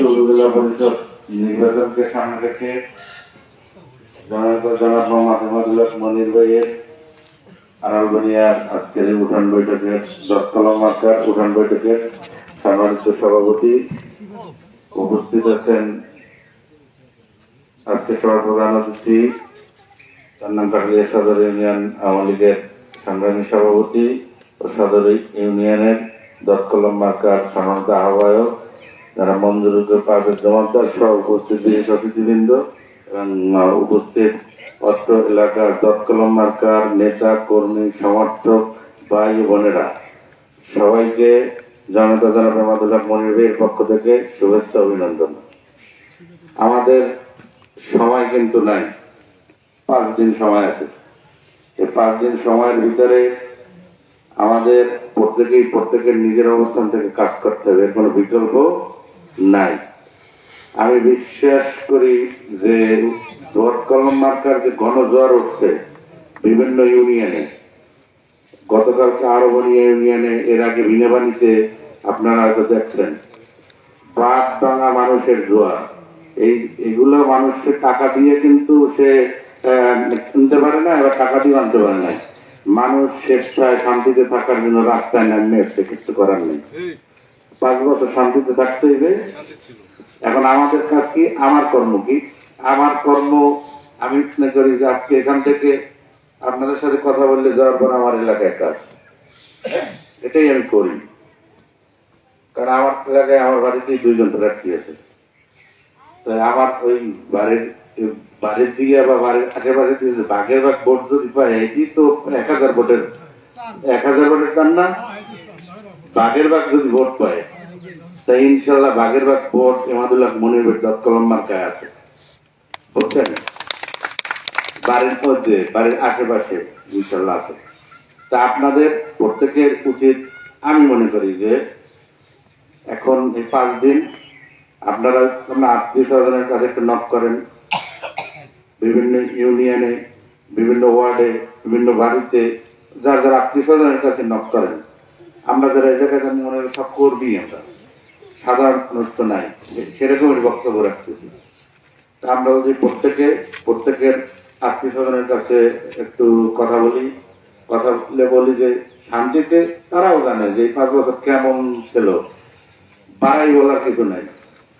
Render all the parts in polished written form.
উপজেলা পরিষদ নির্বাচনকে সামনে রেখে জনাব মোহাম্মদ মনির ভাইয়ের আরালবানিয়ার আজকের উঠান বৈঠকের 10 কলম মার্কার উঠান বৈঠকের সম্মানিত সভাপতি উপস্থিত আছেন। আজকে সভার প্রধান অতিথি কান্নাকাটলিয়া সদর ইউনিয়ন আওয়ামী লীগের সংগ্রামী সভাপতি ও সদর ইউনিয়নের 10 কলম মার্কার সম্মানিত আহ্বায়ক যারা মঞ্জুরুল পারভেজ জমাদ্দার সহ উপস্থিত বিশেষ অতিথিবৃন্দ এবং উপস্থিত অত্র এলাকার 10 কলম মার্কার নেতা কর্মী সমর্থক ভাই বোনেরা, সবাইকে জনতা জনাব মোহাম্মদ মনির ভাইয়ের পক্ষ থেকে শুভেচ্ছা অভিনন্দন। আমাদের সময় কিন্তু নাই, 5 দিন সময় আছে। এই 5 দিন সময়ের ভিতরে আমাদের প্রত্যেকের নিজের অবস্থান থেকে কাজ করতে হবে, এর কোনো বিকল্প নাই। আমি বিশ্বাস করি যে 10 কলম মার্কার যে গণজোয়ার উঠছে বিভিন্ন ইউনিয়নে, গতকালকে আরবনিয়া ইউনিয়নে, এর আগে বিনাবানিতে আপনারা হয়তো দেখছেন, বাদ ভাঙা মানুষের জোয়ার। এইগুলো মানুষকে টাকা দিয়ে কিন্তু সে শুনতে পারে না, এবার টাকা দিয়ে আনতে পারে না। মানুষ স্বেচ্ছায় শান্তিতে থাকার জন্য রাস্তায় নামে এসছে, কিছু করার নেই। 5 বছর শান্তিতে থাকতে হইবে। এখন আমাদের কাজ কি, আমার কর্ম কি? আমার কর্ম আমি মনে করি যে আজকে এখান থেকে আপনাদের সাথে কথা বললে যাওয়ার পর আমার এলাকায় কাজ, এটাই আমি করি। কারণ আমার এলাকায় আমার বাড়িতে 2 জন প্রার্থী আছে। তাই আমার ওই বাড়ির দিকে বা বাড়ির আশেপাশে বাঘের বাঘ ভোট যদি পায়, এটি তো 1000 ভোটের দাম না। বাঘের বাঘ যদি ভোট পায়, তাই ইনশাল্লাহ বাঘের বাঘ ভোট এমাদুল্লাহ মনির ভাই 10 কলম মার্কায় আছে, বুঝছেন? বাড়ির মধ্যে, বাড়ির আশেপাশে ইনশাল্লাহ আছে। তা আপনাদের প্রত্যেকের উচিত, আমি মনে করি যে এখন এই 5 দিন আপনারা আত্মীয় স্বজনের কাছে একটু নক করেন, বিভিন্ন ইউনিয়নে, বিভিন্ন ওয়ার্ডে, বিভিন্ন বাড়িতে যার যারা আত্মীয় স্বজনের কাছে নক করেন। আমরা যারা এই জায়গায় মনে হয় সব করবি, আমরা সাধারণ মানুষ তো নাই, সেরকমের বক্তব্য রাখতেছি। আমরা যদি প্রত্যেকের আত্মীয় স্বজনের কাছে একটু কথা বলি যে শান্তিতে, তারাও জানে যে এই 5 বছর কেমন ছিল। বাড়াই বলার কিছু নাই,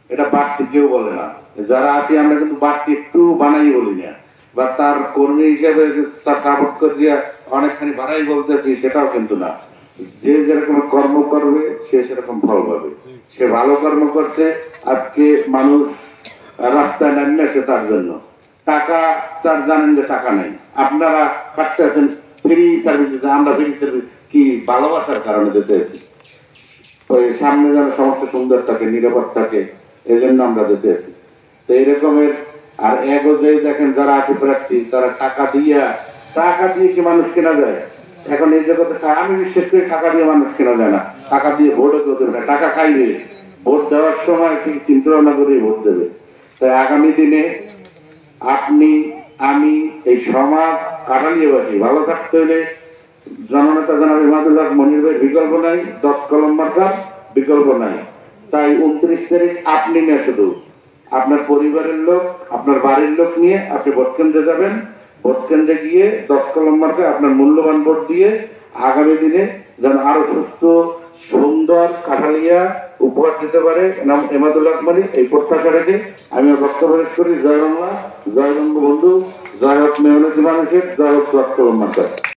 এটা বাড়তি কেউ বলে না। যারা আছি আমরা কিন্তু বাড়তি একটু বানাই বলি না, বা তার কর্মী হিসেবে তার কাপড় করে দিয়ে অনেকখানি বাড়াই বলতেছি, সেটাও কিন্তু না। যে যেরকম কর্ম করবে সে সেরকম ফল পাবে। সে ভালো কর্ম করছে, আজকে মানুষ রাস্তায় নামে আসে তার জন্য। টাকা, তার জানেন যে টাকা নেই, আপনারা কাটতে আছেন ফ্রি সার্ভিস, আমরা ফ্রি সার্ভিস কি ভালোবাসার কারণে দিতে আছি। ওই সামনে যেন সমস্ত সুন্দর থাকে, নিরাপদ থাকে, এই জন্য আমরা দিতে আছি। তো এইরকমের আর এগো যে দেখেন যারা আছে প্রার্থী, তারা টাকা দিয়ে কি মানুষ কেনা যায়? এখন এই জগতে আমি বিশ্বাস করি টাকা দিয়ে মানুষ কেনা যায় না। টাকা দিয়ে ভোটও কেউ দেবে না, টাকা খাইবে। ভোট দেওয়ার সময় ঠিক চিন্তা ভাবনা করেই ভোট দেবে। তাই আগামী দিনে আপনি, আমি, এই সমাজ কাটালিয়াবাসী ভালো থাকতে হলে জননেতা জনাব ইমাদুল্লাহ মনির ভাই বিকল্প নাই, 10 কলম মার্কার বিকল্প নাই। তাই 29 তারিখ আপনি নিয়ে, শুধু আপনার পরিবারের লোক, আপনার বাড়ির লোক নিয়ে আপনি ভোট কেন্দ্রে যাবেন। ভোট কেন্দ্রে গিয়ে 10 কলম মার্কায় আপনার মূল্যবান ভোট দিয়ে আগামী দিনে যেন আরো সুস্থ সুন্দর কাঠালিয়া উপহার দিতে পারে এমাদুল্লাহ মনির, এই প্রত্যাশা রেখে আমি বক্তব্য শেষ করি। জয় বাংলা, জয় বঙ্গবন্ধু, জয় হোক মেহনতি মানুষের, জয় হোক 10 কলম মার্কা।